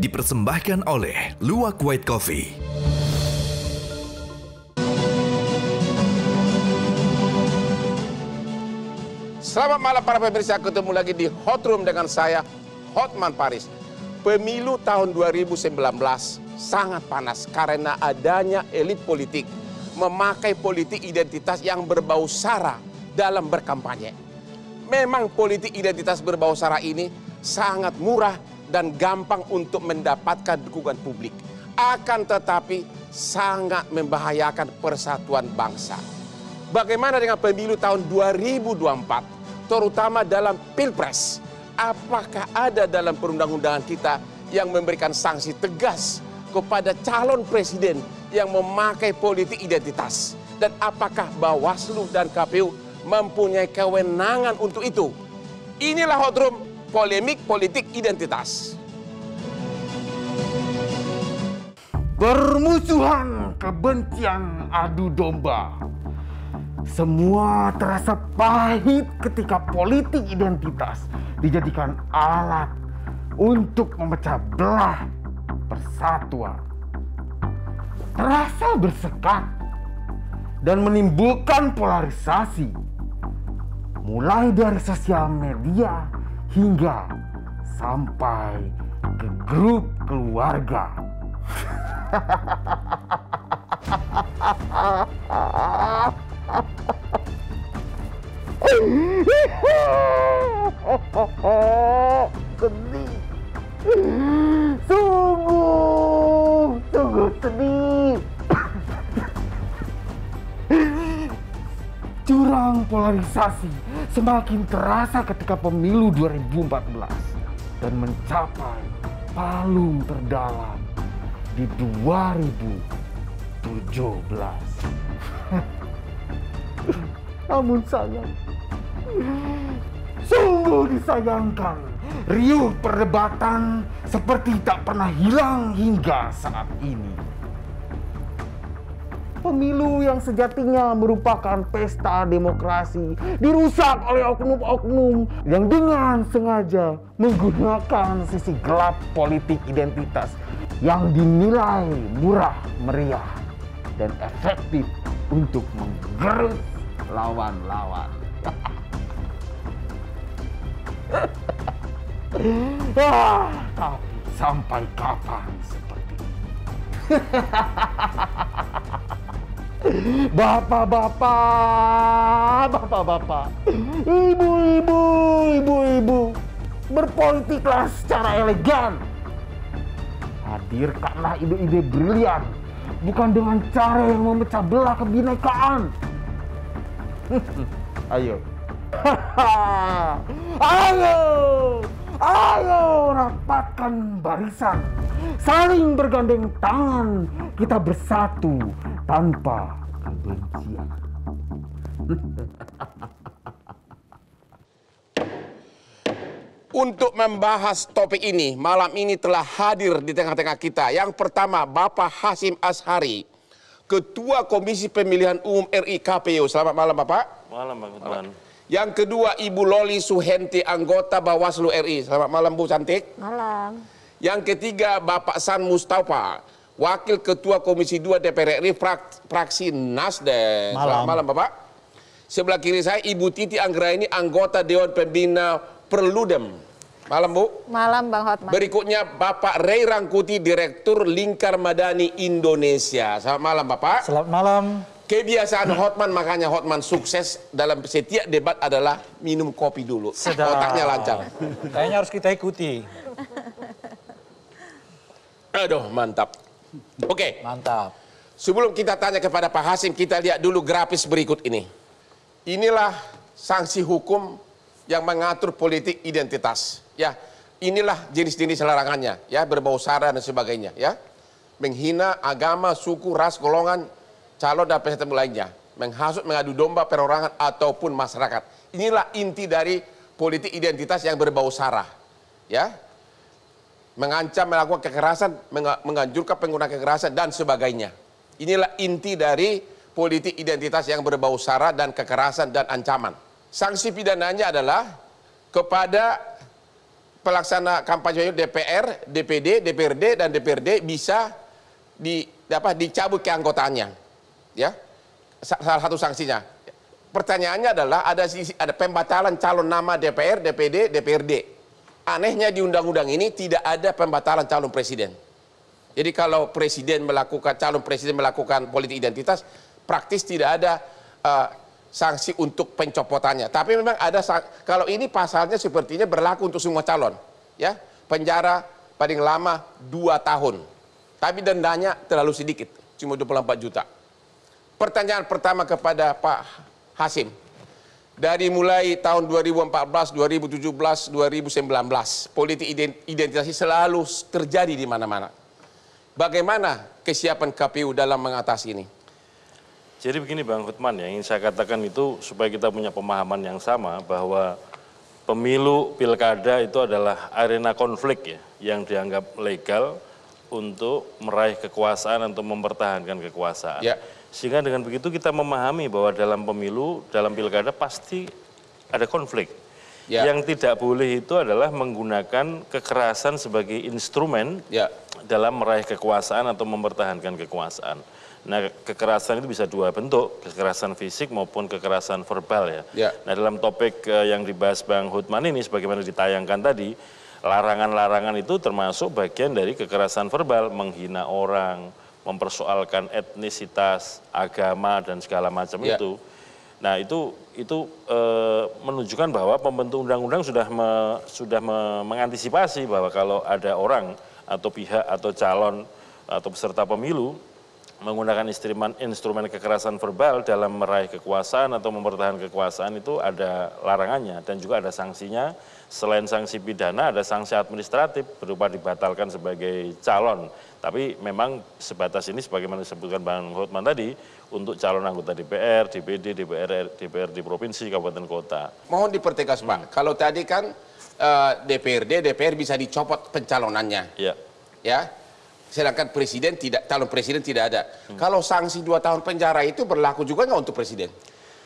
dipersembahkan oleh Luwak White Coffee. Selamat malam para pemirsa, ketemu lagi di Hot Room dengan saya, Hotman Paris. Pemilu tahun 2019 sangat panas karena adanya elit politik memakai politik identitas yang berbau sara dalam berkampanye. Memang politik identitas berbau sara ini sangat murah dan gampang untuk mendapatkan dukungan publik. Akan tetapi sangat membahayakan persatuan bangsa. Bagaimana dengan pemilu tahun 2024, terutama dalam Pilpres? Apakah ada dalam perundang-undangan kita yang memberikan sanksi tegas kepada calon presiden yang memakai politik identitas? Dan apakah Bawaslu dan KPU mempunyai kewenangan untuk itu? Inilah Hot Room, polemik politik identitas. Permusuhan, kebencian, adu domba. Semua terasa pahit ketika politik identitas dijadikan alat untuk memecah belah persatuan. Terasa bersekat dan menimbulkan polarisasi, mulai dari sosial media hingga sampai ke grup keluarga. Sedih, sungguh sedih. Jurang polarisasi semakin terasa ketika pemilu 2014 dan mencapai palung terdalam di 2017. Namun sayang, sungguh disayangkan, riuh perdebatan seperti tak pernah hilang hingga saat ini. Pemilu yang sejatinya merupakan pesta demokrasi dirusak oleh oknum-oknum yang dengan sengaja menggunakan sisi gelap politik identitas yang dinilai murah meriah dan efektif untuk menggerus lawan-lawan. Tapi sampai kapan seperti ini? Bapak-bapak, ibu-ibu, berpolitiklah secara elegan. Hadirkanlah ide-ide brilian, bukan dengan cara yang memecah belah kebinekaan. Ayo, ayo rapatkan barisan, saling bergandeng tangan, kita bersatu tanpa kebencian. Untuk membahas topik ini, malam ini telah hadir di tengah-tengah kita. Yang pertama, Bapak Hasyim Asyhari, Ketua Komisi Pemilihan Umum RI KPU. Selamat malam, Bapak. Malam, Bang Hotman. Yang kedua, Ibu Loli Suhenti, anggota Bawaslu RI. Selamat malam, Bu Cantik. Malam. Yang ketiga, Bapak San Mustafa, Wakil Ketua Komisi 2 DPR RI, fraksi Nasdem. Selamat malam, Bapak. Sebelah kiri saya, Ibu Titi Anggraini, anggota Dewan Pembina Perludem. Malam, Bu. Malam, Bang Hotman. Berikutnya, Bapak Ray Rangkuti, Direktur Lingkar Madani Indonesia. Selamat malam, Bapak. Selamat malam. Kebiasaan Hotman, makanya Hotman sukses dalam setiap debat adalah minum kopi dulu. Sedap. Otaknya lancar. Kayaknya harus kita ikuti. Aduh, mantap. Oke. Mantap. Sebelum kita tanya kepada Pak Hasyim, kita lihat dulu grafis berikut ini. Inilah sanksi hukum yang mengatur politik identitas. Ya, inilah jenis-jenis larangannya, ya, berbau sara dan sebagainya, ya. Menghina agama, suku, ras, golongan, calon dan peserta lainnya, menghasut, mengadu domba perorangan ataupun masyarakat. Inilah inti dari politik identitas yang berbau sara, ya. Mengancam, melakukan kekerasan, menganjurkan penggunaan kekerasan dan sebagainya. Inilah inti dari politik identitas yang berbau sara dan kekerasan dan ancaman. Sanksi pidananya adalah kepada pelaksana kampanye DPR, DPD, DPRD dan DPRD bisa dicabut keanggotaannya. Ya. Salah satu sanksinya. Pertanyaannya adalah ada pembatalan calon nama DPR, DPD, DPRD. Anehnya di undang-undang ini tidak ada pembatalan calon presiden. Jadi kalau calon presiden melakukan politik identitas, praktis tidak ada sanksi untuk pencopotannya. Tapi memang ada, kalau ini pasalnya sepertinya berlaku untuk semua calon. Ya, penjara paling lama 2 tahun. Tapi dendanya terlalu sedikit, cuma 24 juta. Pertanyaan pertama kepada Pak Hasim. Dari mulai tahun 2014, 2017, 2019, politik identitas selalu terjadi di mana-mana. Bagaimana kesiapan KPU dalam mengatasi ini? Jadi begini Bang Hotman, yang ingin saya katakan itu supaya kita punya pemahaman yang sama bahwa pemilu pilkada itu adalah arena konflik ya, yang dianggap legal untuk meraih kekuasaan atau mempertahankan kekuasaan. Ya. Sehingga dengan begitu kita memahami bahwa dalam pemilu, dalam pilkada pasti ada konflik. Ya. Yang tidak boleh itu adalah menggunakan kekerasan sebagai instrumen dalam meraih kekuasaan atau mempertahankan kekuasaan. Nah, kekerasan itu bisa 2 bentuk, kekerasan fisik maupun kekerasan verbal ya. Nah, dalam topik yang dibahas Bang Hotman ini, sebagaimana ditayangkan tadi, larangan-larangan itu termasuk bagian dari kekerasan verbal, menghina orang, mempersoalkan etnisitas, agama dan segala macam itu. Nah, itu menunjukkan bahwa pembentuk undang-undang sudah mengantisipasi bahwa kalau ada orang atau pihak atau calon atau peserta pemilu menggunakan instrumen kekerasan verbal dalam meraih kekuasaan atau mempertahankan kekuasaan itu ada larangannya dan juga ada sanksinya. Selain sanksi pidana ada sanksi administratif berupa dibatalkan sebagai calon. Tapi memang sebatas ini sebagaimana disebutkan Bang Hotman tadi untuk calon anggota DPR, DPD, DPR di provinsi, kabupaten, kota. Mohon dipertegas Pak, kalau tadi kan DPRD, DPR bisa dicopot pencalonannya. Ya. Sedangkan calon presiden tidak ada. Kalau sanksi 2 tahun penjara itu berlaku juga nggak untuk presiden?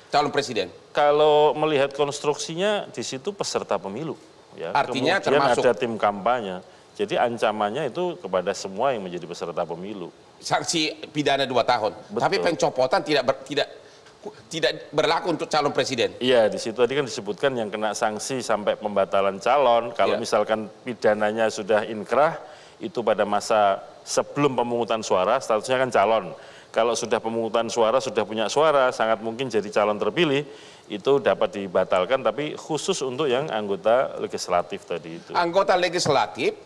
Calon presiden? Kalau melihat konstruksinya di situ peserta pemilu. Ya. Artinya kemudian termasuk ada tim kampanye. Jadi ancamannya itu kepada semua yang menjadi peserta pemilu. Sanksi pidana 2 tahun. Betul. Tapi pencopotan tidak berlaku untuk calon presiden. Iya, di situ tadi kan disebutkan yang kena sanksi sampai pembatalan calon. Kalau misalkan pidananya sudah inkrah, itu pada masa sebelum pemungutan suara, statusnya kan calon. Kalau sudah pemungutan suara, sudah punya suara, sangat mungkin jadi calon terpilih, itu dapat dibatalkan, tapi khusus untuk yang anggota legislatif tadi itu. Anggota legislatif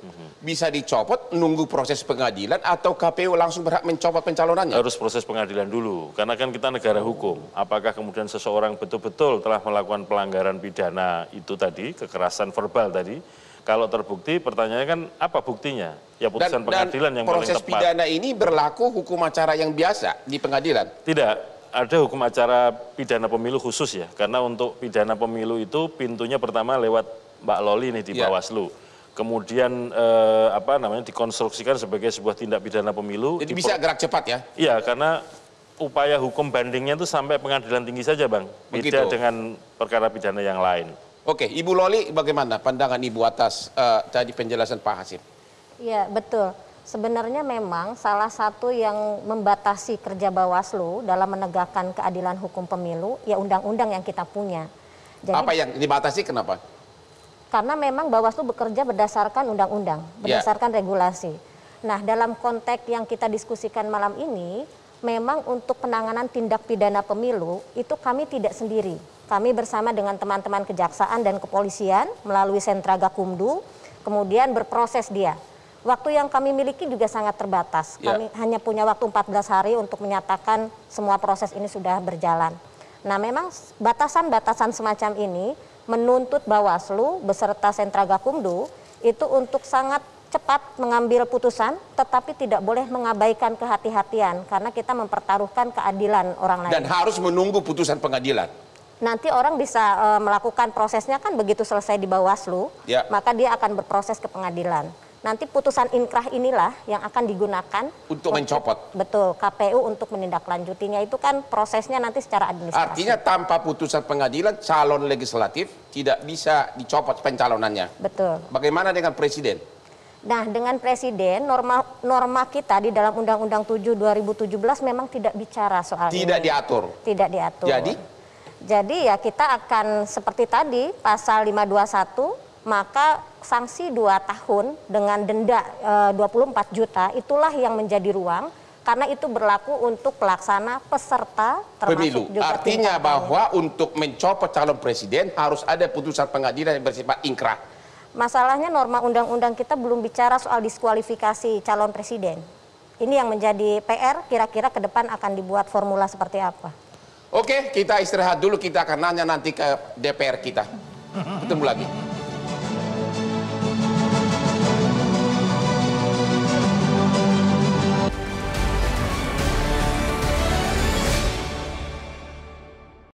bisa dicopot, nunggu proses pengadilan, atau KPU langsung berhak mencopot pencalonannya? Harus proses pengadilan dulu, karena kan kita negara hukum. Apakah kemudian seseorang betul-betul telah melakukan pelanggaran pidana itu tadi, kekerasan verbal tadi, kalau terbukti, pertanyaannya kan apa buktinya? Ya putusan pengadilan yang paling tepat. Proses pidana ini berlaku hukum acara yang biasa di pengadilan? Tidak, ada hukum acara pidana pemilu khusus ya. Karena untuk pidana pemilu itu pintunya pertama lewat Mbak Loli nih di Bawaslu. Kemudian dikonstruksikan sebagai sebuah tindak pidana pemilu. Jadi bisa gerak cepat ya? Iya, karena upaya hukum bandingnya itu sampai pengadilan tinggi saja Bang. Beda dengan perkara pidana yang lain. Oke, Ibu Loli bagaimana pandangan Ibu atas tadi penjelasan Pak Hasim? Iya, betul. Sebenarnya memang salah satu yang membatasi kerja Bawaslu dalam menegakkan keadilan hukum pemilu, ya undang-undang yang kita punya. Jadi, apa yang dibatasi, kenapa? Karena memang Bawaslu bekerja berdasarkan undang-undang, berdasarkan regulasi. Nah, dalam konteks yang kita diskusikan malam ini, memang untuk penanganan tindak pidana pemilu, itu kami tidak sendiri. Kami bersama dengan teman-teman kejaksaan dan kepolisian melalui sentra Gakumdu, kemudian berproses dia. Waktu yang kami miliki juga sangat terbatas. Kami hanya punya waktu 14 hari untuk menyatakan semua proses ini sudah berjalan. Nah, memang batasan-batasan semacam ini menuntut Bawaslu beserta sentra Gakumdu itu untuk sangat cepat mengambil putusan, tetapi tidak boleh mengabaikan kehati-hatian karena kita mempertaruhkan keadilan orang lain. Dan harus menunggu putusan pengadilan. Nanti orang bisa melakukan prosesnya kan begitu selesai di Bawaslu, maka dia akan berproses ke pengadilan. nanti putusan inkrah inilah yang akan digunakan untuk mencopot. Betul, KPU untuk menindaklanjutinya. Itu kan prosesnya nanti secara administrasi. Artinya tanpa putusan pengadilan calon legislatif tidak bisa dicopot pencalonannya. Betul. Bagaimana dengan presiden? Nah, dengan presiden, norma kita di dalam Undang-Undang 7 2017 memang tidak bicara soal Tidak ini. diatur. Tidak diatur. Jadi ya kita akan seperti tadi pasal 521, maka sanksi 2 tahun dengan denda 24 juta itulah yang menjadi ruang, karena itu berlaku untuk pelaksana peserta termasuk pemilu. juga Artinya bahwa untuk mencopot calon presiden harus ada putusan pengadilan yang bersifat inkrah. Masalahnya norma undang-undang kita belum bicara soal diskualifikasi calon presiden. Ini yang menjadi PR, kira-kira ke depan akan dibuat formula seperti apa. Oke, kita istirahat dulu, kita akan nanya nanti ke DPR kita. Ketemu lagi.